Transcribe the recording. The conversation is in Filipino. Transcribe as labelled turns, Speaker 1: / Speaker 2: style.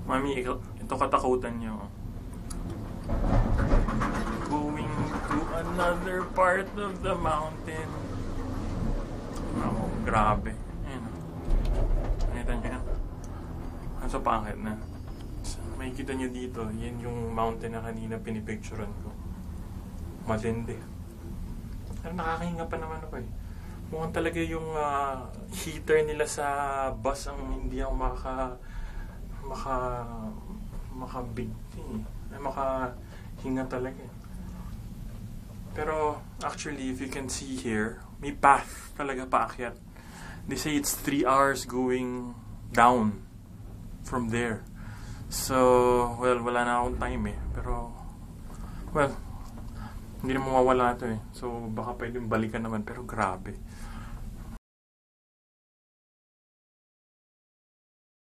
Speaker 1: Mami, ito katakutan niyo. Going to another part of the mountain. Oh, grabe. Ayan. Nakita niyo yan? Ang sa pangit na. May kita niyo dito, yan yung mountain na kanina pinipicturean ko. Matindi. Pero nakakahinga pa naman ako eh. Mukhang talaga yung heater nila sa bus ang hindi ako makahinga talaga eh. Pero actually, if you can see here, may path talaga paakyat. They say it's 3 hours going down from there. So, well, wala na akong time eh. Pero, well, hindi na mawawala ito eh. So, baka pwedeng balikan naman. Pero grabe.